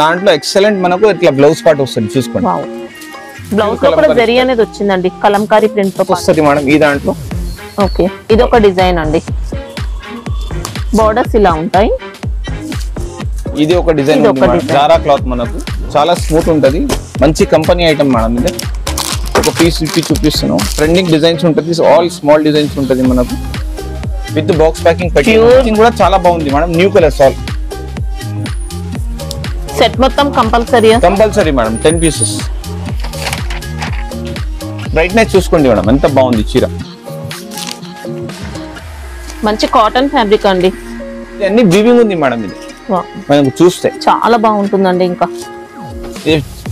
దాంట్లో ఎక్సలెంట్ మనకు ఇట్లా బ్లౌజ్ పార్ట్ వస్తుంది చూసుకోండి. బ్లౌజ్ లో కూడా జరీ అనేది వచ్చిందండి, కలంకారీ ప్రింట్ తో వస్తుంది మేడం ఈ దాంట్లో. ఓకే, ఇది ఒక డిజైన్ అండి, బోర్డర్స్ ఇలా ఉంటాయి. ఇది ఒక డిజైన్ జారా క్లాత్, మనకు చాలా స్మూత్ ఉంటది, మంచి కంపెనీ ఐటమ్ మేడం. ఇది ఒక పీస్ ఇప్పి చూపిస్తున్నాం. ట్రెండింగ్ డిజైన్స్ ఉంటుంది, ఆల్ స్మాల్ డిజైన్స్ ఉంటుంది మనకు విత్ బాక్స్ ప్యాకింగ్ ప్యాకింగ్ కూడా చాలా బాగుంది madam. New colours all set మొత్తం కంపల్సరీ మేడం. 10 పీసెస్. బ్రైట్నెస్ చూసుకోండి మేడం, ఎంత బాగుంది చీర. మంచి కాటన్ ఫ్యాబ్రిక్ అండి, అన్ని వీవింగ్ ఉంది మేడం. ఇది మనకు చూస్తే చాలా బాగుంటుందండి. ఇంకా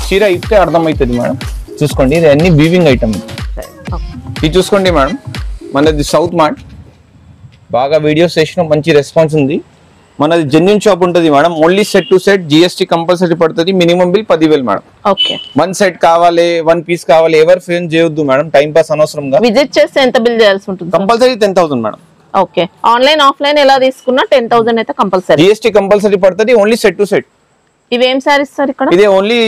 చీర ఇస్తే అర్థమవుతుంది మేడం. చూసుకోండి, ఇది అన్ని వీవింగ్ ఐటమ్. ఇది చూసుకోండి మేడం, మనది సౌత్ మార్ట్. బాగా వీడియోస్ చేసిన మంచి రెస్పాన్స్ ఉంది. మనది జెన్యూన్ షాప్ ఉంటుంది madam. Only set to set GST compulsory పడుతుంది. Minimum bill 10,000 madam. Okay, 1 set కావాలి, 1 పీస్ కావాలి, ఎవరు ఫోన్ చేయొద్దు మేడం, టైం పాస్ అనవసరంగా. విజిట్ చేస్తే ఎంత బిల్ చేయాల్సి ఉంటుంది? Compulsory 10,000 madam. Okay, online offline ఎలా తీసుకున్నా 10,000 అయితే కంపల్సరీ. GST కంపల్సరీ పడుతుంది. Only set to set. ఇవేం సారీస్ సార్ ఇక్కడ? ఇదే ఓన్లీ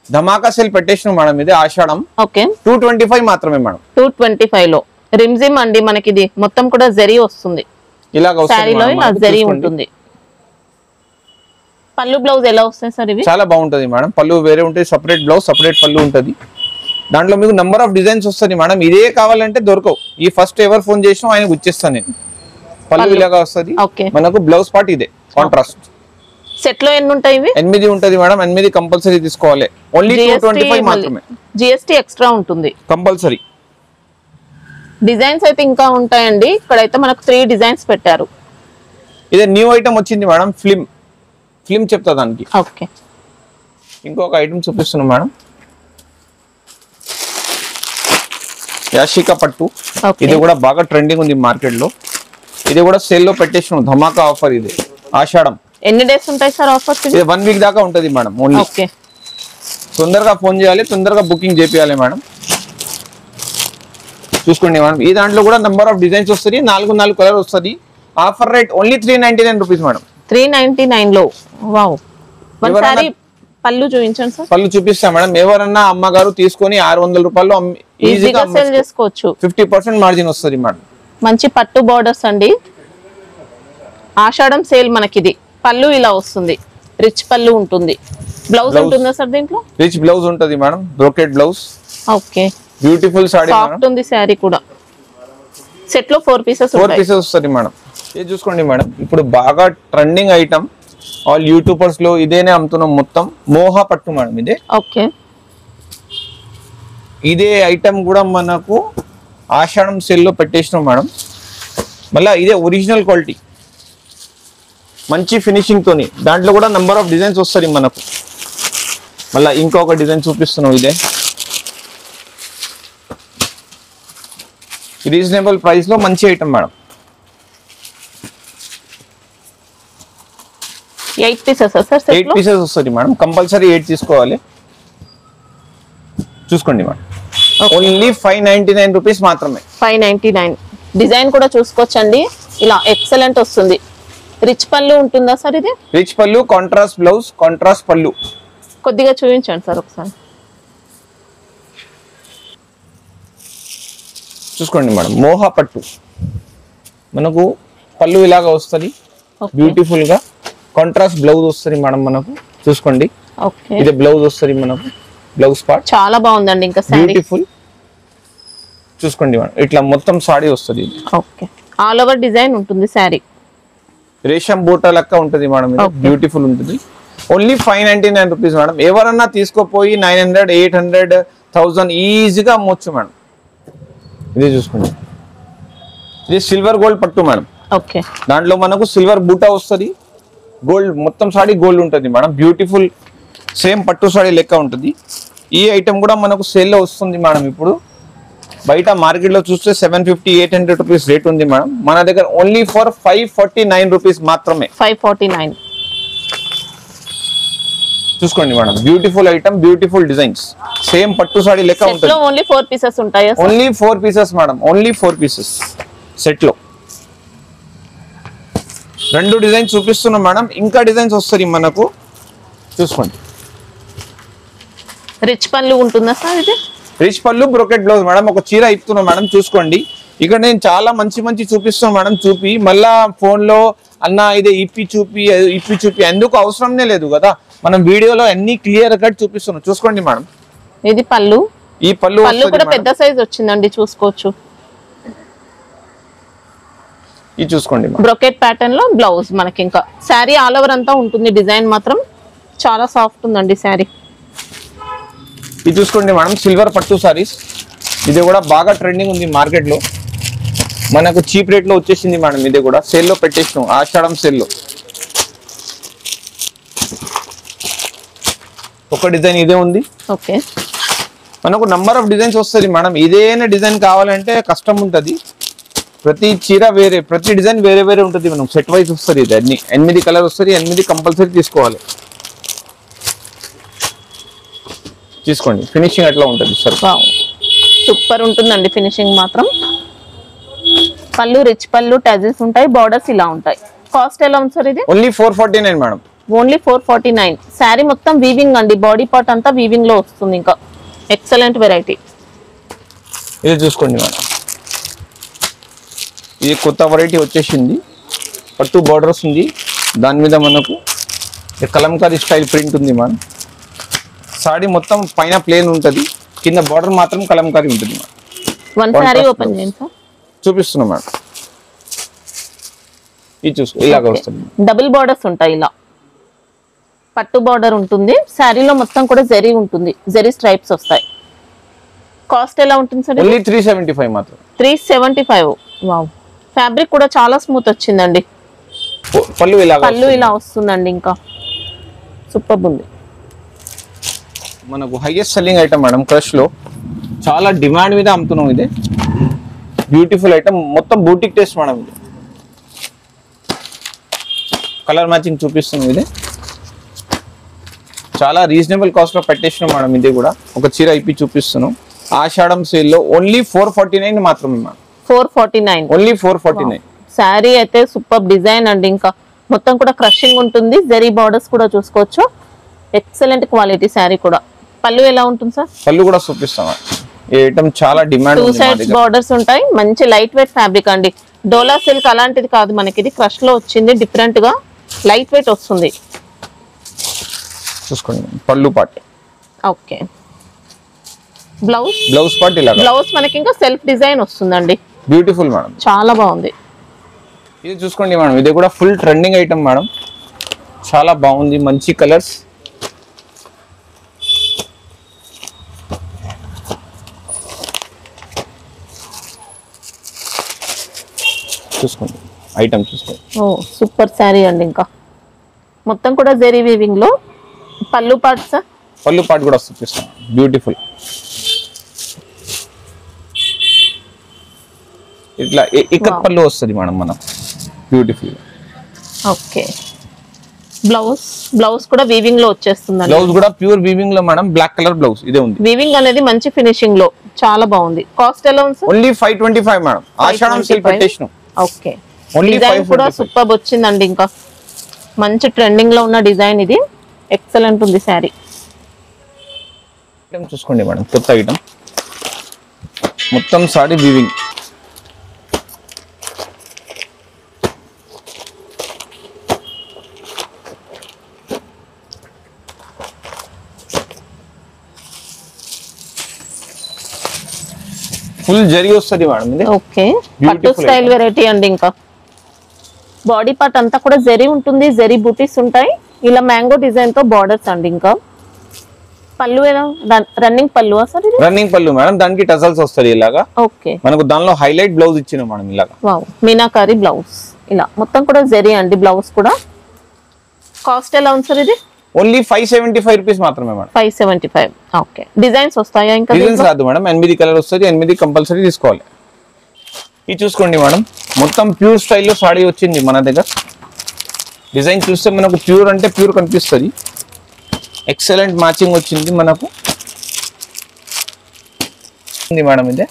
ధమాకా సేల్ పెట్టేసినాం మేడం. ఇది ఆషాఢం. ఓకే, 225 మాత్రమే మేడం. 225 లో రిమ్జిమ్ అండి మనకి. ఇది మొత్తం కూడా జరీ వస్తుంది, ఇలాగ సారీలో ఇలా జరీ ఉంటుంది. పళ్ళు బ్లౌజ్ ఎలా వస్తాయి సార్ ఇవి? చాలా బాగుంటది మేడం. పళ్ళు వేరే ఉంటుంది, సపరేట్ బ్లౌజ్, సపరేట్ పళ్ళు ఉంటుంది. దాంట్లో మీకు నంబర్ ఆఫ్ డిజైన్స్ వస్తుంది మేడం. ఇదే కావాలంటే దొరకవు. ఈ ఫస్ట్ ఎవరు ఫోన్ చేసినా ఆయనకు ఇచ్చేస్తాను నేను. పళ్ళు ఇలాగా వస్తుంది మనకు. బ్లౌజ్ పార్ట్ ఇదే కాంట్రాస్ట్. సెట్ లో ఎన్ని ఉంటాయి ఇవి? 8 ఉంటుంది మేడం. 8 కంపల్సరీ తీసుకోవాలి. ఓన్లీ 225 మాత్రమే. GST ఎక్స్ట్రా ఉంటుంది కంపల్సరీ. డిజైన్స్ అయితే ఇంకా ఉంటాయండి. ఇక్కడైతే మనకు 3 డిజైన్స్ పెట్టారు. ఇదే న్యూ ఐటమ్ వచ్చింది మేడం. ఫిల్మ్ చెప్తా దానికి. ఓకే, ఇంకొక ఐటమ్ చూపిస్తున్నాం మేడం. యాషికా పట్టు. ఇది కూడా బాగా ట్రెండింగ్ ఉంది మార్కెట్ లో. ఇది కూడా సేల్ లో పెట్టేసినాం, ధమాకా ఆఫర్. ఇది ఆషాఢం. ఎన్ని డేస్ ఉంటాయి సార్ ఆఫర్స్? ఇది 1 వీక్ దాకా ఉంటది మేడం. ఓన్లీ ఓకే, తొందరగా ఫోన్ చేయాలి, తొందరగా బుకింగ్ చేపియాలి మేడం. చూసుకోండి మేడం, ఈ దాంట్లో కూడా నంబర్ ఆఫ్ డిజైన్స్ వస్తుంది. 4 కలర్ వస్తుంది. Offer rate only 399 rupees madam. 399 లో. వావ్, ఒకసారి పళ్ళు చూపించండి సార్. పళ్ళు చూపిస్తా మేడం. ఎవరన్నా అమ్మగారు తీసుకొని 600 రూపాయలు ఈజీగా సేల్ చేసుకోవచ్చు. 50% మార్జిన్ వస్తుంది మేడం. మంచి పట్టు బోర్డర్స్ అండి. ఆషాఢం సేల్ మనకిది. పళ్ళు ఇలా వస్తుంది, రిచ్ పళ్ళు ఉంటుంది. బ్లౌజ్ ఉంటుందా సార్ దీంట్లో? రిచ్ బ్లౌజ్ ఉంటుంది madam, brocade blouse. Okay, beautiful sorry, soft ఉంది సారీ కూడా. సెట్ లో 4 పీసెస్ వస్తుంది మేడం. ఇది చూసుకోండి మేడం, ఇప్పుడు బాగా ట్రెండింగ్ ఐటమ్. ఆల్ యూట్యూబర్స్ లో ఇదేనే అమ్ముతున్నాం మొత్తం. మోహా పట్టు మేడం ఇదే. ఓకే, ఇదే ఐటమ్ కూడా మనకు ఆషాఢం సేల్ లో పెట్టేసినాం మేడం. మళ్ళీ ఇదే ఒరిజినల్ క్వాలిటీ, మంచి ఫినిషింగ్ తోని. దాంట్లో కూడా నంబర్ ఆఫ్ డిజైన్స్ వస్తుంది మనకు. మళ్ళీ ఇంకొక డిజైన్ చూపిస్తున్నాం. ఇదే రీజనబుల్ ప్రైస్ లో మంచి item madam. 8 pieces sir? 8 pieces వస్తుంది మేడం. కంపల్సరీ 8 తీసుకోవాలి. చూసుకోండి మేడం, ఓన్లీ 599 రూపీస్ మాత్రమే. 599. డిజైన్ కూడా చూసుకోవచ్చండి, ఇలా ఎక్సలెంట్ వస్తుంది. రిచ్ పళ్ళు ఉంటుందా సార్ ఇది? రిచ్ పళ్ళు, కాంట్రాస్ట్ బ్లౌజ్, కాంట్రాస్ట్ పళ్ళు. కొద్దిగా చూపించండి సార్ ఒకసారి. చూసుకోండి మేడం, మోహా పట్టు మనకు. పళ్ళు ఇలాగా వస్తుంది బ్యూటిఫుల్ గా. కాంట్రాస్ట్ బ్లౌజ్ వస్తుంది మేడం మనకు. చూసుకోండి, ఇది బ్లౌజ్ వస్తుంది మనకు. బ్లౌజ్ పార్ట్ చాలా బాగుందండి. ఇంకా బ్యూటిఫుల్. చూసుకోండి మేడం, ఇట్లా మొత్తం సారీ వస్తుంది. ఓకే, ఆల్ ఓవర్ డిజైన్ ఉంటుంది సారీ. రేషం బూటా లెక్క ఉంటుంది మేడం. బ్యూటిఫుల్ ఉంటుంది. Only 599 rupees madam. ఎవరన్నా తీసుకోపోయి 900, 800, 1000 ఈజీగా అమ్మొచ్చు మేడం. ఇది చూసుకోండి, ఇది సిల్వర్ గోల్డ్ పట్టు మేడం. ఓకే, దాంట్లో మనకు సిల్వర్ బూటా వస్తుంది. గోల్డ్ మొత్తం సారీ గోల్డ్ ఉంటుంది మేడం. బ్యూటిఫుల్ సేమ్ పట్టు సారీ లెక్క ఉంటుంది. ఈ ఐటమ్ కూడా మనకు సేల్ లో వస్తుంది మేడం. ఇప్పుడు బయట మార్కెట్ లో చూస్తే 750, 800 రూపీస్ రేట్ ఉంది మేడం. మన దగ్గర ఓన్లీ ఫర్ 549 రూపీస్ మాత్రమే. 549. చూసుకోండి madam, beautiful item, beautiful designs. Same పట్టు సారీ లెక్క ఉంటుంది. ఓన్లీ 4 పీసెస్ ఉంటాయా? Only 4 pieces madam. Only 4 pieces set లో. 2 డిజైన్స్ చూపిస్తున్నాం మేడం. ఇంకా డిజైన్స్ వస్తాయి మనకు. చూసుకోండి. రిచ్ పళ్ళు ఉంటుందా సార్ ఇది? రిచ్ పళ్ళు బ్రోకెట్ బ్లౌజ్ మేడం. ఒక చీర ఇస్తున్నాం మేడం, చూసుకోండి. ఇక్కడ నేను చాలా మంచి చూపిస్తాను మేడం. చూపి మళ్ళా ఫోన్ లో అన్న ఇదే ఇప్పి చూపి ఎందుకు అవసరంనే లేదు కదా, మనం వీడియోలో అన్ని క్లియర్ కట్ చూపిస్తున్నాం. చూసుకోండి మేడం. ఇది పళ్ళు. ఈ పళ్ళు కూడా పెద్ద సైజ్ వచ్చిందండి, చూసుకోవచ్చు. ఇది చూసుకోండి. బ్రోకెట్ ప్యాటర్న్ లో బ్లౌజ్ మనకి. ఇంకా శారీ ఆల్ ఓవర్ అంతా ఉంటుంది. డిజైన్ మాత్రం చాలా సాఫ్ట్ ఉందండి శారీ. ఇది చూసుకోండి మేడం, సిల్వర్ పట్టు సారీస్. ఇది కూడా బాగా ట్రెండింగ్ ఉంది మార్కెట్ లో, మనకు చీప్ రేట్ లో వచ్చేసింది మేడం. ఇది కూడా సేల్ లో పెట్టేసినాం, ఆషాఢం సేల్ లో. ఒక డిజైన్ ఇదే ఉంది. ఓకే, మనకు నంబర్ ఆఫ్ డిజైన్స్ వస్తుంది మేడం. ఇదేనా డిజైన్ కావాలంటే కష్టం ఉంటుంది. ప్రతి చీర వేరే, ప్రతి డిజైన్ వేరే వేరే ఉంటుంది. మనం సెట్ వైజ్ వస్తుంది. ఇది అన్ని 8 కలర్ వస్తుంది. 8 కంపల్సరీ తీసుకోవాలి. తీసుకోండి. ఫినిషింగ్ ఎట్లా ఉంటుంది సార్? సూపర్ ఉంటుందండి ఫినిషింగ్ మాత్రం. పళ్ళు రిచ్ పళ్ళు, టజల్స్ ఉంటాయి, బార్డర్స్ ఇలా ఉంటాయి. కాస్ట్ ఎలా ఉంది సార్ ఇది? Only 449 madam. ఓన్లీ 449. శారీ మొత్తం వీవింగ్ అండి, బాడీ పార్ట్ అంతా వీవింగ్ లో వస్తుంది. ఇంకా ఎక్సలెంట్ వెరైటీ. ఇది చూసుకోండి మేడం, ఇది కొత్త వెరైటీ వచ్చేసింది. పట్టు బార్డర్స్ ఉంది, దాని మీద మనకు కలంకారీ స్టైల్ ప్రింట్ ఉంది మేడం. సారీ మొత్తం పైన ప్లేన్ ఉంటుంది, కింద బార్డర్ మాత్రం కలంకారీ ఉంటుంది మేడం. వన్ సారీ ఓపెన్ చేయండి సార్. చూపిస్తున్నాం మేడం. ఇది చూసుకో, ఇలాగ వస్తుంది. డబుల్ బార్డర్స్ ఉంటాయి, ఇలా పట్టు బార్డర్ ఉంటుంది. శారీలో మొత్తం కూడా జరీ ఉంటుంది, జరీ స్ట్రైప్స్ వస్తాయి. కాస్ట్ ఎలా ఉంటుంది సార్? ఓన్లీ 375 మాత్రం. 375. వావ్, ఫ్యాబ్రిక్ కూడా చాలా స్మూత్ వచ్చిందండి. పళ్ళు ఇలా వస్తుందండి. ఇంకా సూపర్ ఉంది. మనకు highest selling item madam crush లో, చాలా డిమాండ్ మీద అమ్ముతున్నాం. ఇది బ్యూటిఫుల్ ఐటమ్, మొత్తం బూటిక్ టేస్ట్ మేడం. ఇది కలర్ మ్యాచింగ్ చూపిస్తున్నాం. ఇది చాలా రీజనబుల్ కాస్ట్ లో పెట్టేసినాం మేడం. ఇది కూడా ఒక చీర ఇప్పి చూపిస్తున్నాం. ఆషాఢం సేల్ లో ఓన్లీ 449 మాత్రమే మేడం. 449. ఓన్లీ 449. శారీ అయితే సూపర్ డిజైన్ అండి. ఇంకా మొత్తం కూడా క్రషింగ్ ఉంటుంది. జరీ బార్డర్స్ కూడా చూసుకోవచ్చు. ఎక్సలెంట్ క్వాలిటీ శారీ కూడా. పళ్ళు ఎలా ఉంటుంది సార్? పళ్ళు కూడా చూపిస్తాం. ఈ ఐటమ్ చాలా డిమాండ్. 2 సైడ్స్ బార్డర్స్ ఉంటాయి. మంచి లైట్ వెయిట్ ఫ్యాబ్రిక్ అండి. డోలా సిల్క్ అలాంటిది కాదు మనకి, ఇది క్రష్ లో వచ్చింది. డిఫరెంట్ గా లైట్ వెయిట్ వస్తుంది. చూసుకోండి. పళ్ళు పార్ట్. ఓకే, బ్లౌజ్ పార్ట్ ఇలా. బ్లౌజ్ మనకి ఇంకా సెల్ఫ్ డిజైన్ వస్తుందండి. బ్యూటిఫుల్ మేడం, చాలా బాగుంది. ఇది చూసుకోండి మేడం, ఇది కూడా ఫుల్ ట్రెండింగ్ ఐటమ్ మేడం. చాలా బాగుంది, మంచి కలర్స్. చూసుకోండి ఐటమ్, చూసుకోండి. ఓ సూపర్ శారీ అండి. ఇంకా మొత్తం కూడా జరీ వీవింగ్ లో. పళ్ళు పార్ట్ సార్? పళ్ళు పార్ట్ కూడా చూపిస్తాం. బ్యూటిఫుల్ ఇట్లా ఇక్కత్ పళ్ళు వస్తుంది మేడం మనం. బ్యూటిఫుల్. ఓకే, బ్లౌజ్ కూడా వీవింగ్ లో వచ్చేస్తుంది. బ్లౌజ్ కూడా ప్యూర్ వీవింగ్ లో మేడం. బ్లాక్ కలర్ బ్లౌజ్ ఇదే ఉంది. వీవింగ్ అనేది మంచి ఫినిషింగ్ లో చాలా బాగుంది. కాస్ట్ ఎలా ఉంది sir? Only 525 madam. Ashadham sale పెట్టేసినాం. ఓకే, డిజైన్ కూడా సూపర్ వచ్చిందండి. ఇంకా మంచి ట్రెండింగ్ లో ఉన్న డిజైన్ ఇది. ఎక్సలెంట్ ఉంది శారీ. ఐటమ్ చూసుకోండి మేడం, కొత్త ఐటమ్. మొత్తం సారీ వీవింగ్. ఫుల్ జరీ వస్తుంది మేడం ఇది. ఓకే, పట్టు స్టైల్ వెరైటీ అండి. ఇంకా బాడీ పార్ట్ అంతా కూడా జరీ ఉంటుంది, జరీ బూటీస్ ఉంటాయి. ఇలా మ్యాంగో డిజైన్ తో బార్డర్స్ అండి. ఇంకా పళ్ళు ఎలా? రన్నింగ్ పళ్ళు సార్ ఇది? రన్నింగ్ పళ్ళు మేడం, దానికి టజల్స్ వస్తుంది ఇలాగా. ఓకే, మనకు దానిలో హైలైట్ బ్లౌజ్ ఇచ్చిన మేడం ఇలాగా. Wow, meenakari blouse. ఇలా మొత్తం కూడా జరీ అండి. బ్లౌజ్ కూడా. కాస్ట్ ఎలా ఉంది సార్ ఇది? ఓన్లీ 575 రూపీస్ మాత్రమే మేడం. 575. ఓకే, డిజైన్స్ వస్తాయా? ఇంకా డిజైన్స్ రాదు మేడం. 8 కలర్ వస్తుంది. 8 కంపల్సరీ తీసుకోవాలి. ఇది చూసుకోండి మేడం, మొత్తం ప్యూర్ స్టైల్లో సాడీ వచ్చింది మన దగ్గర. డిజైన్ చూస్తే మనకు ప్యూర్ అంటే ప్యూర్ కనిపిస్తుంది. ఎక్సలెంట్ మ్యాచింగ్ వచ్చింది మనకు మేడం. ఇదే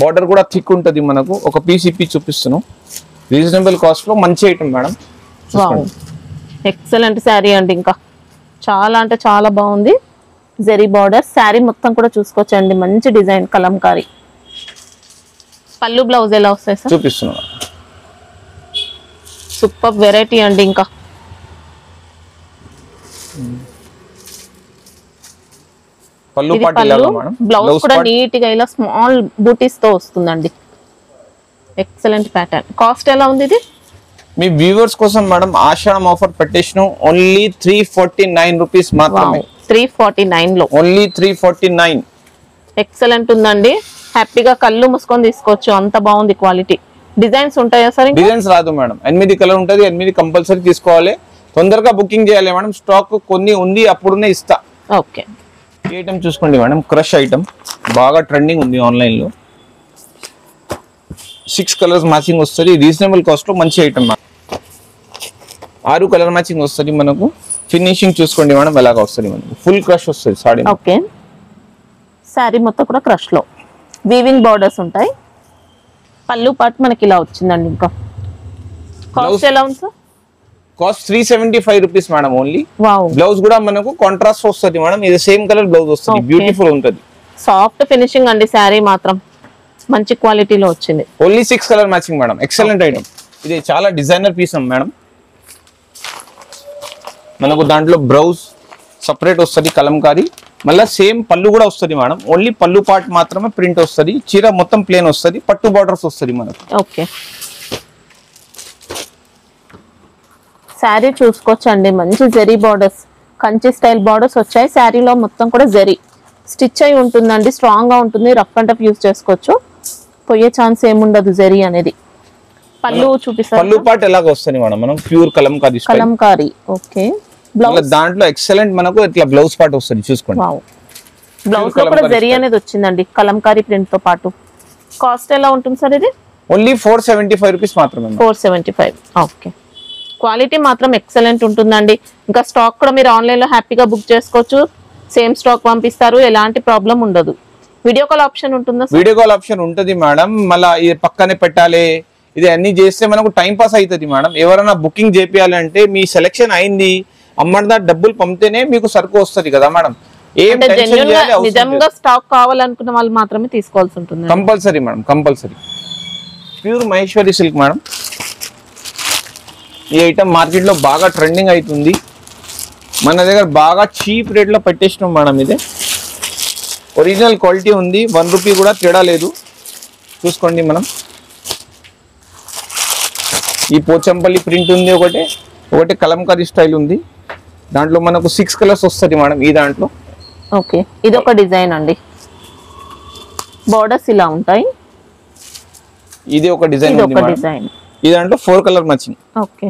బార్డర్ కూడా థిక్ ఉంటుంది మనకు. ఒక పీస్ ఇప్పి చూపిస్తున్నాం. రీజనబుల్ కాస్ట్ లో మంచి ఐటమ్ మేడం. ఎక్సలెంట్ శారీ అండి. ఇంకా చాలా అంటే చాలా బాగుంది. జెరీ బార్డర్. శారీ మొత్తం కూడా చూసుకోవచ్చండి, మంచి డిజైన్ కలంకారీ. పళ్ళు బ్లౌజ్ ఎలా వస్తాయి సార్? చూపిస్తున్నా. సూపర్ వెరైటీ అండి. ఇంకా పళ్ళు పాట్ ఇలాగా మేడం. బ్లౌజ్ కూడా నీట్ గా ఇలా స్మాల్ బూటీస్ తో వస్తుందండి. Excellent pattern. కాస్ట్ ఎలా ఉంది ఇది? మీ వ్యూవర్స్ కోసం మేడం ఆషాఢం ఆఫర్ పెట్టేసినాం. ఓన్లీ 349 రూపీస్ మాత్రమే. 349 లో ఓన్లీ 349. ఎక్సలెంట్ ఉందండి. హ్యాపీగా కళ్ళు మూసుకొని తీసుకోవచ్చు, అంత బాగుంది క్వాలిటీ. డిజైన్స్ ఉంటాయా సార్? డిజైన్స్ రాదు మేడం. 8 కలర్ ఉంటుంది. 8 కంపల్సరీ తీసుకోవాలి. తొందరగా బుకింగ్ చేయాలి మేడం. స్టాక్ కొన్ని ఉంది, అప్పుడునే ఇస్తా. ఓకే. ఈ ఐటమ్ చూసుకోండి మేడం, క్రష్ ఐటమ్ బాగా ట్రెండింగ్ ఉంది ఆన్లైన్ లో. 6 కలర్స్ మ్యాచింగ్ వస్తుంది. రీజనబుల్ కాస్ట్ లో మంచి ఐటమ్. 6 కలర్ మ్యాచింగ్ వస్తుంది మనకు. ఫినిషింగ్ చూసుకోండి మేడం ఎలాగా వస్తుంది మనకు. ఫుల్ క్రష్ వస్తుంది సారీ. ఓకే. సారీ మొత్తం కూడా క్రష్ లో వీవింగ్ బార్డర్స్ ఉంటాయి. పళ్ళు పాటు మనకి ఇలా వచ్చిందండి. ఇంకా కాస్ట్ ఎలా ఉంది sir? Cost 375 rupees madam only. Wow. Blouse కూడా మనకు కాంట్రాస్ట్ వస్తుంది మేడం. ఇది సేమ్ కలర్ బ్లౌజ్ వస్తుంది. బ్యూటిఫుల్ ఉంటుంది. సాఫ్ట్ ఫినిషింగ్ అండి. శారీ మాత్రం మంచి క్వాలిటీలో వచ్చింది. Only 6 colour matching madam. Excellent item. ఇది చాలా డిజైనర్ పీస్ మేడం. మనకు దాంట్లో బ్లౌజ్ సపరేట్ వస్తుంది కలంకారీ. మళ్ళీ సేమ్ పళ్ళు కూడా వస్తుంది మేడం. ఓన్లీ పళ్ళు పార్ట్ మాత్రమే ప్రింట్ వస్తుంది. చీర మొత్తం ప్లేన్ వస్తుంది. పట్టు బార్డర్స్ వస్తుంది మనకు. ఓకే. శారీ చూసుకోవచ్చండి, మంచి zari borders, Kanchi style borders వచ్చాయి. శారీలో మొత్తం కూడా జెరీ స్టిచ్ అయి ఉంటుందండి. స్ట్రాంగ్ గా ఉంటుంది. రఫ్ అండ్ టఫ్ యూజ్ చేసుకోవచ్చు. పోయే ఛాన్స్ ఏముండదు జెరీ అనేది. పళ్ళు చూపిస్తారు. పళ్ళు పార్ట్ ఎలాగ వస్తుంది మేడం. మనం pure Kalamkari style. Kalamkari. Okay. Blouse దాంట్లో ఎక్సలెంట్ మనకు ఇట్లా బ్లౌజ్ పార్ట్ వస్తుంది చూసుకోండి. వావ్. బ్లౌజ్ లో కూడా జెరీ అనేది వచ్చిందండి కలంకారీ ప్రింట్ తో పాటు. కాస్ట్ ఎలా ఉంటుంది సార్ ఇది? ఓన్లీ 475 రూపీస్ మాత్రమే. 475. ఓకే. క్వాలిటీ మాత్రం ఎక్సలెంట్ ఉంటుందండి. ఇంకా స్టాక్ కూడా మీరు ఆన్లైన్ లో హ్యాపీగా బుక్ చేసుకోవచ్చు. సేమ్ స్టాక్ పంపిస్తారు, ఎలాంటి ప్రాబ్లం ఉండదు. వీడియో కాల్ ఆప్షన్ ఉంటుందా? వీడియో కాల్ ఆప్షన్ ఉంటుంది మేడం. మళ్ళీ ఇది పక్కనే పెట్టాలి, ఇది అన్ని చేస్తే మనకు టైం పాస్ అవుతుంది మేడం. ఎవరైనా బుకింగ్ చేయాలంటే మీ సెలెక్షన్ అయింది, అమ్మదా డబ్బులు పంపితేనే మీకు సరుకు వస్తుంది కదా మేడం. ఏం నిజంగా స్టాక్ కావాలనుకున్న వాళ్ళు మాత్రమే తీసుకోవాల్సి ఉంటుంది. Compulsory madam, compulsory. Pure Maheshwari silk madam. ఈ ఐటమ్ మార్కెట్ లో బాగా ట్రెండింగ్ అవుతుంది. మన దగ్గర బాగా చీప్ రేట్ లో పెట్టేసినాం మేడం. ఇది ఒరిజినల్ క్వాలిటీ ఉంది. 1 రూపీ కూడా తేడా లేదు. చూసుకోండి మనం. ఈ పోచంపల్లి ప్రింట్ ఉంది, ఒకటి కలంకారీ స్టైల్ ఉంది. దాంట్లో మనకు 6 కలర్స్ వస్తుంది మేడం. ఈ దాంట్లో ఓకే. ఇది ఒక డిజైన్ అండి. బోర్డర్స్ ఇలా ఉంటాయి. ఇది ఒక డిజైన్ ఉంది మేడం. ఈ దాంట్లో 4 కలర్ మ్యాచింగ్. ఓకే.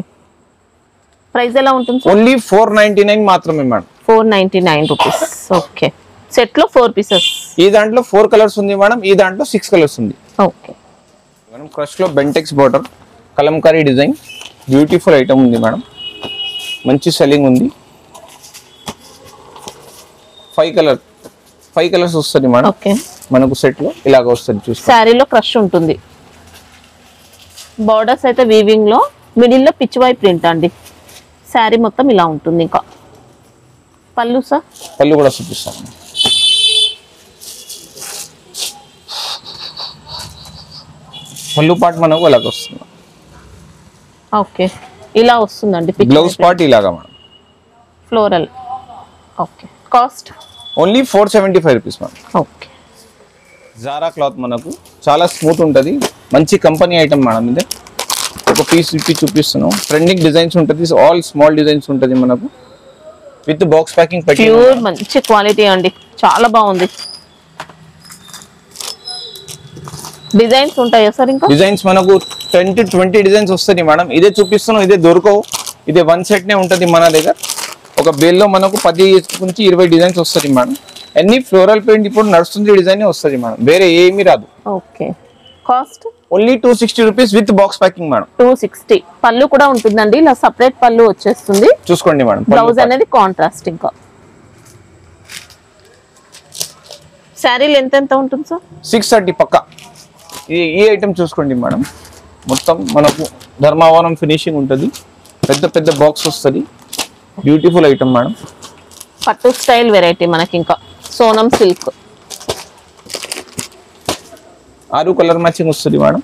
ప్రైస్ ఎలా ఉంటుంది? ఓన్లీ 499 మాత్రమే మేడం. 499 రూపీస్. ఓకే. సెట్ లో 4 పీసెస్. ఈ దాంట్లో 4 కలర్స్ ఉంది మేడం. ఈ దాంట్లో 6 కలర్స్ ఉంది. Okay madam. క్రష్ లో Bentex border Kalamkari design. Beautiful item ఉంది మేడం. మంచి సెల్లింగ్ ఉంది. 5 కలర్స్ వస్తుంది మేడం. ఓకే. మనకు సెట్ లో ఇలాగ వస్తుంది. చూస్తే శారీలో క్రష్ ఉంటుంది. బోర్డర్స్ అయితే వీవింగ్ లో, మిడిల్ లో పిచ్ వై ప్రింట్ అండి. శారీ మొత్తం ఇలా ఉంటుంది. ఇంకా పళ్ళు సార్? పళ్ళు కూడా చూపిస్తాను. పళ్ళు పార్ట్ మనకు ఇలాగ వస్తుంది. ఓకే. ఇలా వస్తుందండి. బ్లౌజ్ పార్ట్ ఇలాగా madam. Floral. Okay. Cost only 475 rupees madam. Okay. Zara cloth మనకు చాలా స్మూత్ ఉంటుంది. మంచి కంపెనీ ఐటమ్ మేడం. ఇది ఒక పీస్ ఇప్పి చూపిస్తున్నాం. ట్రెండింగ్ డిజైన్స్ ఉంటుంది. ఆల్ స్మాల్ డిజైన్స్ ఉంటుంది మనకు. విత్ బాక్స్ ప్యాకింగ్ పెట్టి. ప్యూర్ మంచి క్వాలిటీ అండి. చాలా బాగుంది. డిజైన్స్ ఉంటాయా సార్? ఇంకా డిజైన్స్ మనకు 10 to 20 డిజైన్స్ వస్తాయి మేడం. ఇదే చూపిస్తున్నాం. ఇదే దొరకవు. ఇదే 1 సెట్ నే ఉంటుంది మన దగ్గర. ఒక బేల్లో మనకు 10 నుంచి 20 డిజైన్స్ వస్తుంది మేడం. అన్ని ఫ్లోరల్ పెయింట్ ఇప్పుడు నడుస్తుంది డిజైన్ వస్తుంది మేడం. వేరే ఏమీ రాదు. Okay. Cost only 260 rupees with box packing madam. 260. పళ్ళు కూడా ఉంటుందండి. ఇలా సపరేట్ పళ్ళు వచ్చేస్తుంది. చూసుకోండి మేడం. బ్లౌజ్ అనేది కాంట్రాస్ట్. ఇంకా శారీ లెంత్ ఎంత ఉంటుంది సార్? 630 పక్కా. ఈ ఐటమ్ చూసుకోండి మేడం. మొత్తం మనకు ధర్మావరం ఫినిషింగ్ ఉంటుంది. పెద్ద బాక్స్ వస్తుంది. Beautiful item madam. పట్టు స్టైల్ వెరైటీ మనకి ఇంకా సోనం సిల్క్ 6 కలర్ మ్యాచింగ్ వస్తుంది మేడం.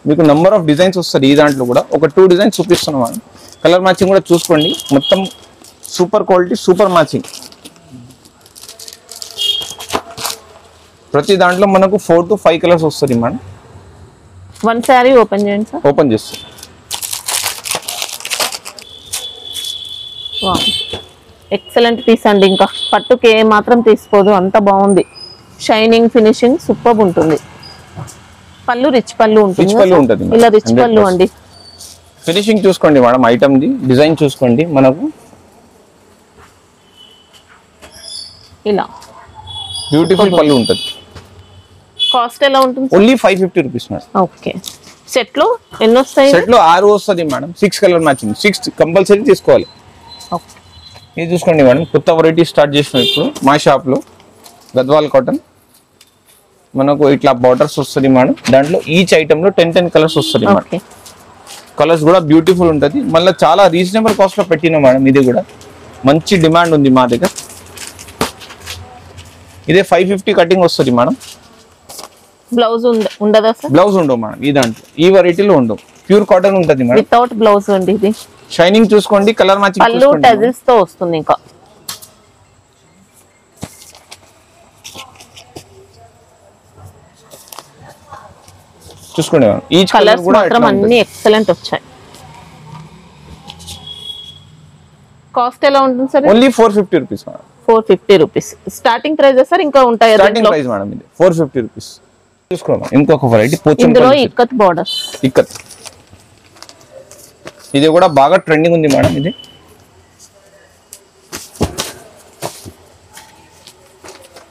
మీకు నంబర్ ఆఫ్ డిజైన్స్ వస్తుంది. ఈ దాంట్లో కూడా ఒక 2 డిజైన్స్ చూపిస్తున్నాం మేడం. కలర్ మ్యాచింగ్ కూడా చూసుకోండి. మొత్తం సూపర్ క్వాలిటీ, సూపర్ మ్యాచింగ్. ప్రతి దాంట్లో మనకు 4 to 5 కలర్స్ వస్తుంది మేడం. వన్ శారీ ఓపెన్ చేయండి సార్. ఓపెన్ చేస్తాం. ఎక్సలెంట్ పీస్ అండి. ఇంకా పట్టుకి ఏ మాత్రం తీసుకోదు, అంత బాగుంది. షైనింగ్ ఫినిషింగ్ సూపర్ ఉంటుంది. పళ్ళు రిచ్ పళ్ళు ఉంటుంది. ఇలా రిచ్ పళ్ళు అండి. ఫినిషింగ్ చూసుకోండి మేడం. ఐటమ్ ది డిజైన్ చూసుకోండి. మనకు ఇలా బ్యూటిఫుల్ పళ్ళు ఉంటుంది. కాస్ట్ ఎలా ఉంటుంది? Only 550 rupees madam. Okay. Set లో ఎన్ని వస్తాయి? సెట్ లో 6 వస్తుంది మేడం. 6 colour matching. 6 కంపల్సరీ తీసుకోవాలి. ఓకే. ఇది చూసుకోండి మేడం. కొత్త వెరైటీ స్టార్ట్ చేసినాం ఇప్పుడు మా షాప్ లో. గద్వాల్ కాటన్ మనకు ఇట్లా బార్డర్స్ వస్తుంది మేడం. దాంట్లో ఈచ్ ఐటమ్ లో 10 కలర్స్ వస్తుంది మేడం. కలర్స్ కూడా బ్యూటిఫుల్ ఉంటుంది. మళ్ళీ చాలా రీజనబుల్ కాస్ట్ లో పెట్టినా మేడం. ఇది కూడా మంచి డిమాండ్ ఉంది మా దగ్గర. ఇదే 550 కటింగ్ వస్తుంది మేడం. బ్లౌజ్ ఉండదా సార్? బ్లౌజ్ ఉండవు మేడం. ఈ దాంట్లో ఈ వెరైటీలో ఉండవు. ప్యూర్ కాటన్ ఉంటుంది మేడం. వితౌట్ బ్లౌజ్ అండి ఇది. షైనింగ్ చూసుకోండి. కలర్ మ్యాచింగ్ పళ్ళు టజిల్స్ తో వస్తుంది. ఇంకా చూసుకోండి. ఈచ్ కలర్స్ మాత్రం అన్ని ఎక్సలెంట్ వచ్చాయి. కాస్ట్ ఎలా ఉంటుంది sir? Only 450 rupees madam. 450 rupees starting price sir. ఇంకా ఉంటాయి స్టార్టింగ్ ప్రైస్ మేడం. ఇది 450 రూపీస్. చూసుకోండి. ఇంకొక వెరైటీ ఇందులో ఇక్కత్ బోర్డర్. ఇక్కత్ ఇది కూడా బాగా ట్రెండింగ్ ఉంది మేడం.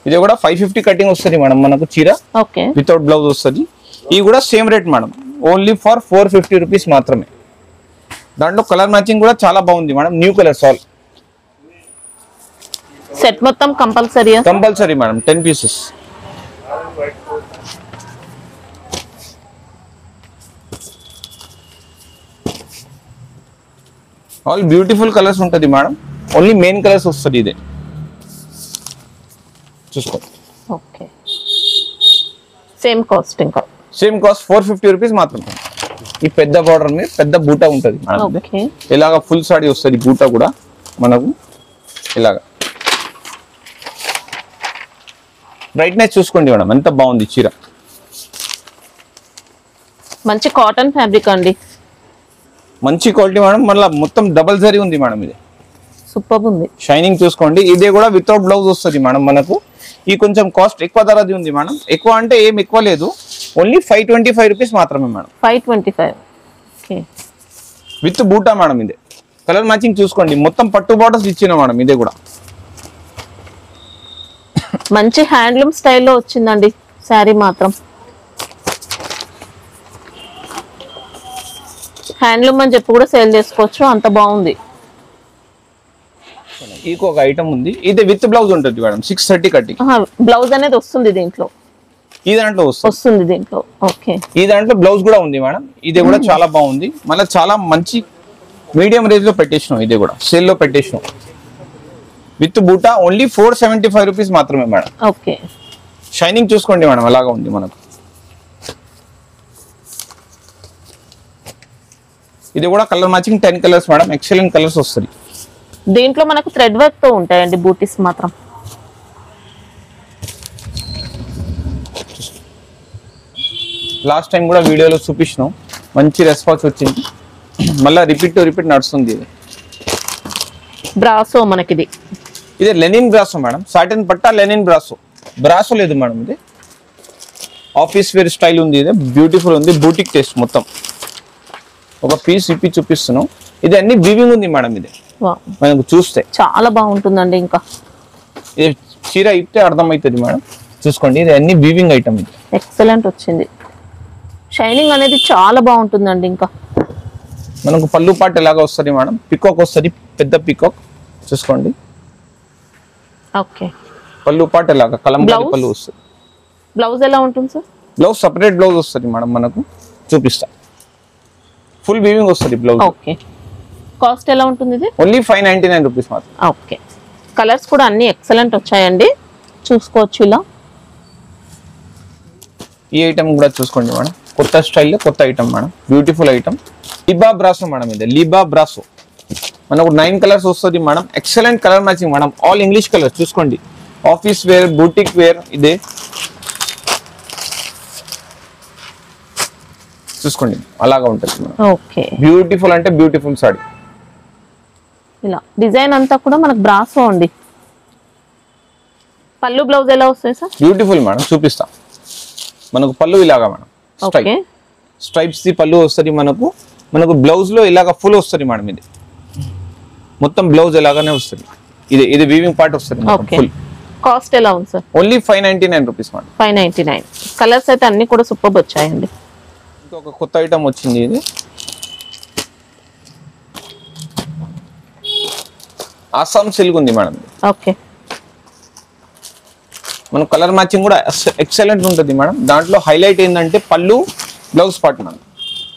ఇది కూడా 550 కటింగ్ వస్తుంది మేడం. మనకు చీర వితౌట్ బ్లౌజ్ వస్తుంది. ఇది కూడా same rate madam. Only for 450 rupees మాత్రమే. దాంట్లో కలర్ మ్యాచింగ్ కూడా చాలా బాగుంది madam. New colours all. Set మొత్తం compulsory madam. 10 pieces. All beautiful colours ఉంటుంది మేడం. ఓన్లీ మెయిన్ కలర్స్ వస్తుంది. ఇదే చూసుకోండి. ఓకే. Same cost. ఇంకా సేమ్ కాస్ట్ 450 రూపీస్ మాత్రమే. ఈ పెద్ద బార్డర్ మీద పెద్ద బూటా ఉంటుంది మేడం. ఇలాగ ఫుల్ సాడీ వస్తుంది. బూటా కూడా మనకు ఇలాగా బ్రైట్నెస్ చూసుకోండి మేడం. ఎంత బాగుంది చీర. మంచి కాటన్ ఫ్యాబ్రిక్ అండి. మంచి క్వాలిటీ మేడం. మళ్ళీ మొత్తం డబల్ జరీ ఉంది మేడం. ఇది సూపర్ ఉంది. షైనింగ్ చూసుకోండి. ఇదే కూడా వితౌట్ బ్లౌజ్ వస్తుంది మేడం. మనకు ఈ కొంచెం కాస్ట్ ఎక్కువ ధరది ఉంది మేడం. ఎక్కువ అంటే ఏం ఎక్కువ లేదు. ఓన్లీ 525 రూపీస్ మాత్రమే మేడం. 525. ఓకే. విత్ బూటా మేడం. ఇదే కలర్ మ్యాచింగ్ చూసుకోండి. మొత్తం పట్టు బార్డర్స్ ఇచ్చిన మేడం. ఇదే కూడా మంచి హ్యాండ్లూమ్ స్టైల్లో వచ్చిందండి శారీ మాత్రం. హ్యాండ్లూమ్ అని చెప్పి కూడా సేల్ చేసుకోవచ్చు. అంత బాగుంది. ఇంకొక ఐటమ్ ఉంది. ఇది విత్ బ్లౌజ్ ఉంటుంది మేడం. 630 కటింగ్. బ్లౌజ్ అనేది వస్తుంది దీంట్లో. ఈ దాంట్లో వస్తుంది దీంట్లో. ఓకే. ఈ దాంట్లో బ్లౌజ్ కూడా ఉంది మేడం. ఇది కూడా చాలా బాగుంది. మళ్ళీ చాలా మంచి మీడియం రేంజ్ లో పెట్టేసినాం. ఇది కూడా సేల్ లో పెట్టేసినాం. విత్ బూటా ఓన్లీ 475 రూపీస్ మాత్రమే మేడం. ఓకే. షైనింగ్ చూసుకోండి మేడం. అలాగా ఉంది మనకు. ఇది కూడా colour matching 10 colours madam. Excellent colours వస్తుంది. దీంట్లో మనకు థ్రెడ్ వర్క్ తో ఉంటాయండి బూటీస్ మాత్రం. లాస్ట్ టైం కూడా వీడియోలో చూపించినాం. మంచి రెస్పాన్స్ వచ్చింది. మళ్ళీ రిపీట్ నడుస్తుంది. ఇది బ్రాసో మనకిది. ఇది లెనిన్ బ్రాసో మేడం. సాటిన్ పట్టా లెనిన్ బ్రాసో లేదు మేడం. ఇది ఆఫీస్ వేర్ స్టైల్ ఉంది. ఇది బ్యూటిఫుల్ ఉంది. బూటిక్ టేస్ట్ మొత్తం. ఒక పీస్ ఇప్పి చూపిస్తున్నాం. ఇది అన్ని వీవింగ్ ఉంది మేడం. ఇది మనకు చూస్తే చాలా బాగుంటుందండి. ఇంకా ఇది చీర ఇస్తే అర్థమవుతుంది మేడం. చూసుకోండి. ఇది అన్ని వీవింగ్ ఐటమ్. ఇది ఎక్సలెంట్ వచ్చింది. షైనింగ్ అనేది చాలా బాగుంటుందండి. ఇంకా మనకు పళ్ళు పాటు ఎలాగా వస్తుంది మేడం. పికాక్ వస్తుంది. పెద్ద పికాక్ చూసుకోండి. ఓకే. పళ్ళు పాటు ఎలాగా కలంకారీ పళ్ళు వస్తుంది. బ్లౌజ్ ఎలా ఉంటుంది సార్? బ్లౌజ్ సపరేట్ బ్లౌజ్ వస్తుంది మేడం. మనకు చూపిస్తా. ఫుల్ వీవింగ్ వస్తుంది బ్లౌజ్. ఓకే. కాస్ట్ ఎలా ఉంటుంది ఇది? ఓన్లీ 599 రూపీస్ మాత్రం. ఓకే. కలర్స్ కూడా అన్ని ఎక్సలెంట్ వచ్చాయండి, చూసుకోవచ్చు. ఇలా ఈ ఐటమ్ కూడా చూసుకోండి మేడం, కొత్త స్టైల్లో కొత్త ఐటమ్ మేడం, బ్యూటిఫుల్ ఐటమ్. లిబా బ్రాసో మేడం, ఇది లిబా బ్రాసో మనకు 9 కలర్స్ వస్తుంది madam. Excellent colour matching madam, all English colour. చూసుకోండి, ఆఫీస్ వేర్, బూటిక్ వేర్, ఇదే చూసుకోండి అలాగా ఉంటుంది మేడం. ఓకే, బ్యూటిఫుల్ అంటే బ్యూటిఫుల్ సారీ. ఇలా డిజైన్ అంతా కూడా మనకు బ్రాసో అండి. పళ్ళు బ్లౌజ్ ఎలా వస్తాయి సార్? బ్యూటిఫుల్ మేడం, చూపిస్తా. మనకు పళ్ళు ఇలాగా మేడం, ఓకే, స్ట్రైప్స్ ది పళ్ళు వస్తుంది మనకు. మనకు బ్లౌజ్ లో ఇలాగా ఫుల్ వస్తుంది మేడం, ఇది మొత్తం బ్లౌజ్ ఇలాగానే వస్తుంది. ఇది వీవింగ్ పార్ట్ వస్తుంది ఫుల్. కాస్ట్ ఎలా ఉంది sir? Only 599 rupees madam. 599. Colours అయితే అన్ని కూడా సూపర్ వచ్చాయండి. ఇంకొక కొత్త ఐటమ్ వచ్చింది, ఇది ఆసాం సిల్క్ ఉంది మేడం. ఓకే, మన కలర్ మ్యాచింగ్ కూడా ఎక్సలెంట్ ఉంటుంది మేడం. దాంట్లో హైలైట్ ఏంటంటే పళ్ళు, blouse part madam.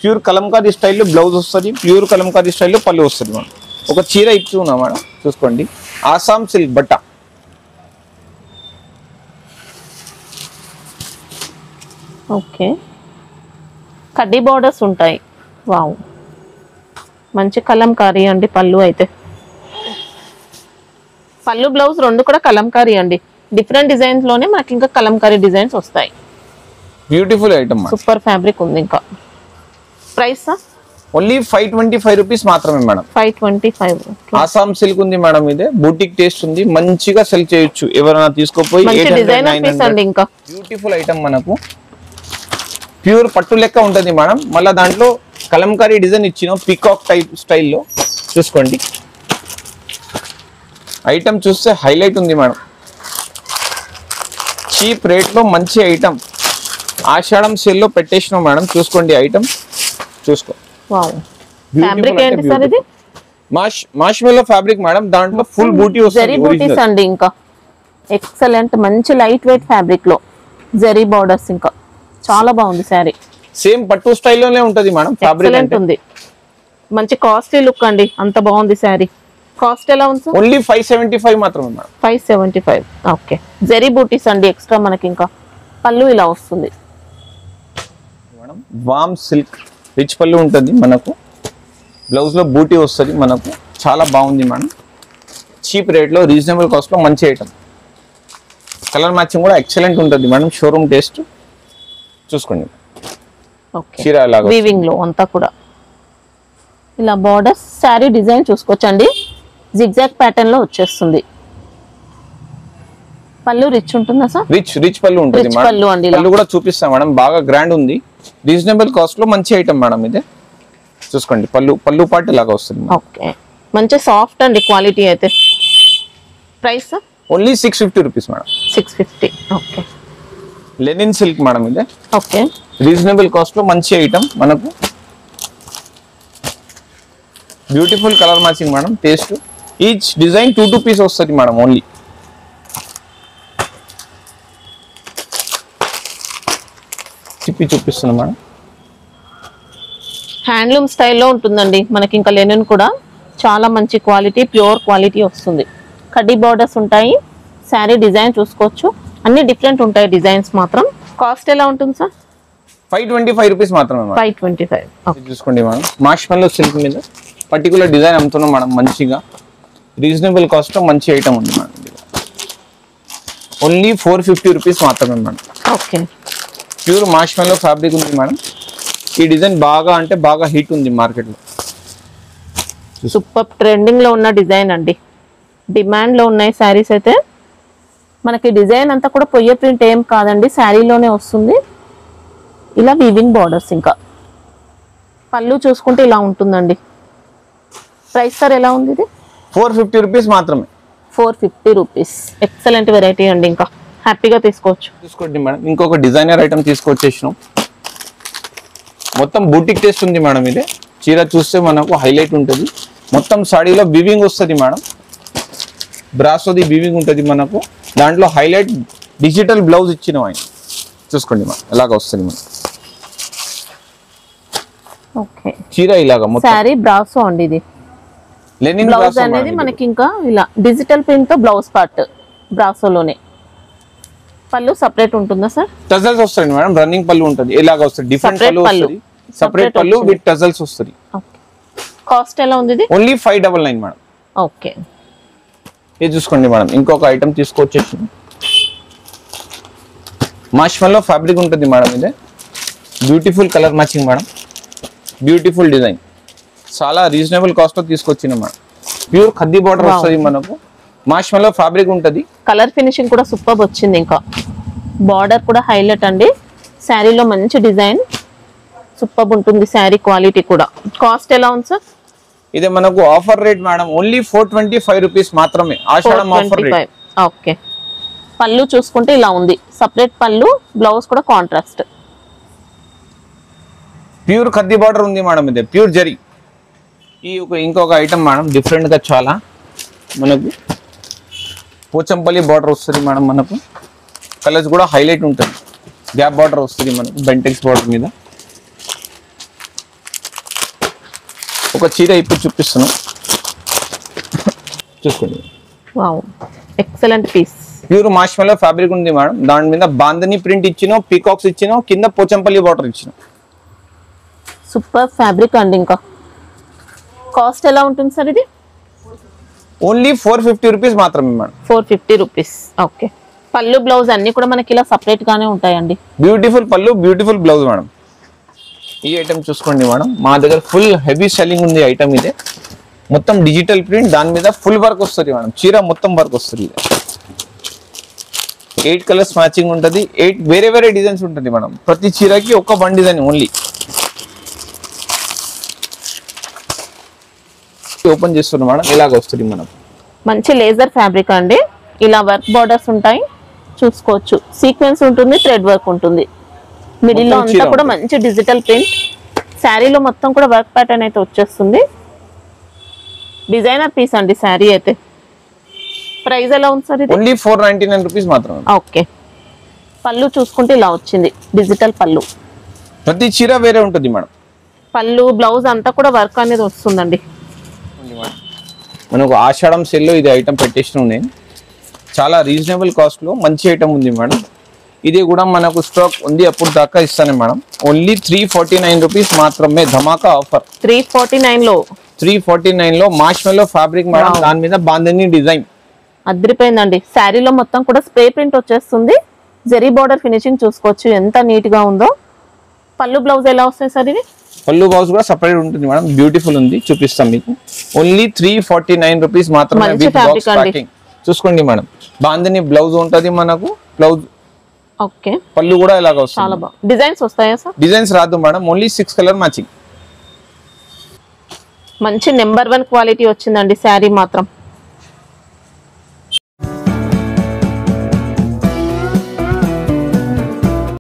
Pure Kalamkari స్టైల్లో బ్లౌజ్ వస్తుంది, ప్యూర్ కలంకారీ స్టైల్లో పళ్ళు వస్తుంది మేడం. ఒక చీర ఇచ్చుకున్నా మేడం, చూసుకోండి, ఆసాం సిల్క్ బట్ట. ఓకే, కడ్డీ బార్డర్స్ ఉంటాయి. వావ్, మంచి కలంకారీ అండి. పళ్ళు అయితే పళ్ళు బ్లౌజ్ రెండు కూడా కలంకారీ అండి. డిఫరెంట్ డిజైన్స్ లోనే మనకి ఇంకా కలంకారీ డిజైన్స్ వస్తాయి. బ్యూటిఫుల్ ఐటమ్, సూపర్ ఫ్యాబ్రిక్ ఉంది. ఇంకా ప్రైస్ ఓన్లీ 525 రూపీస్ మాత్రమే మేడం. 525. ఆసాం సిల్క్ ఉంది మేడం, ఇదే బూటిక్ టేస్ట్ ఉంది, మంచిగా సెల్ చేయొచ్చు. ఎవరైనా తీసుకోపోయి ఇంకా బ్యూటిఫుల్ ఐటమ్ మనకు ప్యూర్ పట్టు లెక్క ఉంటుంది మేడం. మళ్ళీ దాంట్లో కలంకారీ డిజైన్ ఇచ్చిన పీకాక్ టైప్ స్టైల్లో. చూసుకోండి, ఐటమ్ చూస్తే హైలైట్ ఉంది మేడం. చీప్ రేట్ లో మంచి ఐటమ్, ఆషాఢం సేల్ లో పెట్టేసినాం మేడం. చూసుకోండి ఐటమ్, చూసుకో. ఫ్యాబ్రిక్ ఏంటి సార్ ఇది? మార్ష్మెల్లో ఫ్యాబ్రిక్ మేడం. దాంట్లో ఫుల్ బూటీ జరీ బూటీస్ అండి. ఇంకా ఎక్సలెంట్ మంచి లైట్ వెయిట్ ఫ్యాబ్రిక్ లో జరీ బార్డర్స్, ఇంకా చాలా బాగుంది శారీ. సేమ్ పట్టు స్టైల్లోనే ఉంటది మేడం. ఫ్యాబ్రిక్ ఉంది, మంచి కాస్ట్లీ లుక్ అండి. అంత బాగుంది శారీ. కాస్ట్ ఎలా ఉంది సార్? ఓన్లీ 575 మాత్రమే మేడం. 575. ఓకే, జరీ బూటీస్ అండి ఎక్స్ట్రా మనకి. ఇంకా పళ్ళు ఇలా వస్తుంది మేడం. వామ్ సిల్క్ రిచ్ పళ్ళు ఉంటుంది మనకు. బ్లౌజ్ లో బూటీ వస్తుంది మనకు. చాలా బాగుంది మేడం. చీప్ రేట్ లో, రీజనబుల్ కాస్ట్ లో మంచి ఐటమ్. కలర్ మ్యాచింగ్ కూడా ఎక్సలెంట్ ఉంటుంది మేడం. Showroom taste. చూసుకోండి, చీర వీవింగ్ లో అంతా కూడా ఇలా బార్డర్స్. శారీ డిజైన్ చూసుకోవచ్చండి, జిగ్జాగ్ ప్యాటర్న్ లో వచ్చేస్తుంది. పళ్ళు రిచ్ ఉంటుందా సార్? రిచ్ పళ్ళు ఉంటుంది మేడం. పళ్ళు కూడా చూపిస్తాం మేడం, బాగా గ్రాండ్ ఉంది. రీజనబుల్ కాస్ట్ లో మంచి ఐటమ్ మేడం ఇది. చూసుకోండి, పళ్ళు పార్ట్ ఇలాగా వస్తుంది. ఓకే, మంచి సాఫ్ట్ అండి క్వాలిటీ అయితే. Price only 650 rupees madam. 650. Okay, linen silk madam ఇది. ఓకే, రీజనబుల్ కాస్ట్ లో మంచి ఐటమ్ మనకు. Beautiful colour matching madam. Taste each design 2 piece వస్తుంది మేడం. ఓన్లీ చిప్పి చూపిస్తున్నాం మేడం. హ్యాండ్లూమ్ స్టైల్లో ఉంటుందండి మనకి. ఇంకా లెనిన్ కూడా చాలా మంచి క్వాలిటీ, ప్యూర్ క్వాలిటీ వస్తుంది. కడ్డీ బార్డర్స్ ఉంటాయి. శారీ డిజైన్ చూసుకోవచ్చు, అన్ని డిఫరెంట్ ఉంటాయి డిజైన్స్ మాత్రం. కాస్ట్ ఎలా ఉంటుంది సార్? 525 రూపీస్ మాత్రమే మేడం. 525. చూసుకోండి మేడం. మార్ష్మెల్లో సిల్క్ మీద పర్టికులర్ డిజైన్ అమ్ముతున్నాం మేడం. మంచిగా రీజనబుల్ కాస్ట్ లో మంచి ఐటమ్ ఉంది మేడం. ఓన్లీ 450 రూపీస్ మాత్రమే madam. Okay, pure marshmallow fabric ఉంది మేడం. ఈ డిజైన్ బాగా అంటే బాగా హిట్ ఉంది మార్కెట్ లో. సూపర్ ట్రెండింగ్ లో ఉన్న డిజైన్ అండి. డిమాండ్ లో ఉన్నాయి శారీస్ అయితే. మనకి డిజైన్ అంతా కూడా పొయ్య ప్రింట్ ఏం కాదండి, శారీలోనే వస్తుంది. ఇలా వీవింగ్ బార్డర్స్. ఇంకా పళ్ళు చూసుకుంటే ఇలా ఉంటుందండి. ప్రైస్ సార్ ఎలా ఉంది ఇది? 450 రూపీస్ మాత్రమే. 450 రూపీస్. ఎక్సలెంట్ వెరైటీ అండి, ఇంకా హ్యాపీగా తీసుకోవచ్చు. తీసుకోండి మేడం. ఇంకొక డిజైనర్ ఐటమ్ తీసుకొచ్చేసినాం. మొత్తం బూటిక్ టేస్ట్ ఉంది మేడం. ఇది చీర చూస్తే మనకు హైలైట్ ఉంటుంది. మొత్తం సాడీలో వీవింగ్ వస్తుంది మేడం. బ్రాసోది వీవింగ్ ఉంటుంది మనకు. దాంట్లో హైలైట్ డిజిటల్ బ్లౌజ్ ఇచ్చిన ఆయన. చూసుకోండి మేడం, ఎలాగ వస్తుంది మేడం. ఓకే, చీర ఇలాగా శారీ బ్రాసో అండి ఇది. లెనిన్ బ్లౌజ్ బ్రాసో అనేది మేడం మనకి ఇంకా ఇలా డిజిటల్ ప్రింట్ తో బ్లౌజ్ పార్ట్ బ్రాసోలోనే. పళ్ళు సపరేట్ ఉంటుందా సార్? టజల్స్ వస్తాయి మేడం, రన్నింగ్ పళ్ళు ఉంటుంది, ఇలాగ వస్తుంది, డిఫరెంట్ Separate పళ్ళు పళ్ళు. వస్తుంది, సెపరేట్ పళ్ళు విత్ టజల్స్ వస్తుంది. ఓకే. కాస్ట్ ఎలా ఉంది ఇది? Only 599 madam. ఓకే. ఇది చూసుకోండి మేడం, ఇంకొక ఐటమ్ తీసుకొచ్చేసి మార్ష్మెల్లో ఫ్యాబ్రిక్ ఉంటుంది మేడం. ఇదే beautiful colour matching madam, beautiful design, చాలా రీజనబుల్ కాస్ట్ లో తీసుకొచ్చిన మేడం. ప్యూర్ ఖద్దీ బార్డర్ వస్తుంది మనకు, మార్ష్మెల్లో ఫ్యాబ్రిక్ ఉంటుంది. కలర్ ఫినిషింగ్ కూడా సూపర్ వచ్చింది, ఇంకా బార్డర్ కూడా హైలైట్ అండి. శారీలో మంచి డిజైన్, సూపర్ ఉంటుంది శారీ క్వాలిటీ కూడా. కాస్ట్ ఎలా ఉంది సార్? ఇదే మనకు offer rate madam, only 425 rupees మాత్రమే, ఆషాఢం ఆఫర్ రేట్. ఓకే. పళ్ళు చూసుకుంటే ఇలా ఉంది, సపరేట్ పళ్ళు, బ్లౌజ్ కూడా కాంట్రాస్ట్. ప్యూర్ ఖద్దీ బార్డర్ ఉంది మేడం, ఇదే ప్యూర్ జరీ. ఈ ఇంకొక ఐటమ్ మేడం, డిఫరెంట్ గా చాలా మనకు పోచంపల్లి బార్డర్ వస్తుంది మేడం. మనకు కలర్స్ కూడా హైలైట్ ఉంటుంది, గ్యాప్ బార్డర్ వస్తుంది మనకు, బెంటెక్స్ బార్డర్ మీద. ఒక చీర ఇప్పుడు చూపిస్తున్నాం, చూసుకోండి. Wow, excellent piece. Pure marshmallow fabric ఉంది మేడం, దాని మీద బాందని ప్రింట్ ఇచ్చినో, పీకాక్స్ ఇచ్చినో, కింద పోచంపల్లి బార్డర్ ఇచ్చినో. సూపర్ ఫ్యాబ్రిక్ అండి. ఇంకా కాస్ట్ ఎలా ఉంటుంది సార్ ఇది? ఓన్లీ 450 రూపీస్ మాత్రమే మేడం. 450 రూపీస్. ఓకే. పళ్ళు బ్లౌజ్ అన్ని కూడా మనకి ఇలా సపరేట్ గానే ఉంటాయండి. బ్యూటిఫుల్ పళ్ళు, బ్యూటిఫుల్ బ్లౌజ్ మేడం. ఈ ఐటమ్ చూసుకోండి మేడం, మా దగ్గర ఫుల్ హెవీ సెల్లింగ్ ఉంది ఐటమ్. ఇదే మొత్తం డిజిటల్ ప్రింట్, దాని మీద ఫుల్ వర్క్ వస్తుంది మేడం, చీర మొత్తం వర్క్ వస్తుంది. 8 కలర్స్ మ్యాచింగ్ ఉంటుంది, 8 వేరే వేరే డిజైన్స్ ఉంటుంది మేడం. ప్రతి చీరకి ఒక 1 డిజైన్ ఓన్లీ. ఓపెన్ చేస్తున్నాం మేడం, ఇలాగ వస్తుంది మనకు. మంచి లేజర్ ఫ్యాబ్రిక్ అండి, ఇలా వర్క్ బార్డర్స్ ఉంటాయి, చూసుకోవచ్చు. సీక్వెన్స్ ఉంటుంది, థ్రెడ్ వర్క్ ఉంటుంది, మిడిల్ లో అంతా కూడా మంచి డిజిటల్ ప్రింట్. శారీలో మొత్తం కూడా వర్క్ ప్యాటర్న్ అయితే వచ్చేస్తుంది. డిజైనర్ పీస్ అండి శారీ అయితే. ప్రైస్ ఎలా ఉంది సార్ ఇది? ఓన్లీ 499 రూపీస్ మాత్రమే. ఓకే. పళ్ళు చూసుకుంటే ఇలా వచ్చింది, డిజిటల్ పళ్ళు. ప్రతి చీర వేరే ఉంటుంది మేడం. పళ్ళు బ్లౌజ్ అంతా కూడా వర్క్ అనేది వస్తుందండి. మనకు ఆషాఢం సెల్లో ఇది ఐటమ్ పెట్టేసిన నేను, చాలా రీజనబుల్ కాస్ట్ లో మంచి ఐటమ్ ఉంది మేడం. ఇది కూడా మనకు స్టాక్ ఉంది, అప్పుడు దాకా ఇస్తాను మేడం. ఓన్లీ 349 రూపీస్ మాత్రమే, ధమాకా ఆఫర్. 349 లో మార్ష్మెల్లో ఫ్యాబ్రిక్ మేడం, దాని మీద బాందని డిజైన్ అదిరిపోయిందండి. శారీలో మొత్తం కూడా స్ప్రే ప్రింట్ వచ్చేస్తుంది, జరీ బార్డర్ ఫినిషింగ్ చూసుకోవచ్చు ఎంత నీట్ గా ఉందో. పళ్ళు బ్లౌజ్ ఎలా వస్తాయి సార్ ఇవి? పళ్ళు బ్లౌజ్ కూడా సపరేట్ ఉంటుంది మేడం, బ్యూటిఫుల్ ఉంది, చూపిస్తాం మీకు. ఓన్లీ 349 రూపీస్ మాత్రమే, విత్ బాక్స్ ప్యాకింగ్. చూసుకోండి మేడం, బాందని బ్లౌజ్ ఉంటుంది మనకు, బ్లౌజ్. ఓకే. పళ్ళు కూడా ఇలాగ వస్తుంది. చాలా బాగుంది. డిజైన్స్ వస్తాయా సార్? డిజైన్స్ రాదు మేడం, ఓన్లీ 6 కలర్ మ్యాచింగ్. మంచి నెంబర్ 1 క్వాలిటీ వచ్చిందండి శారీ మాత్రం.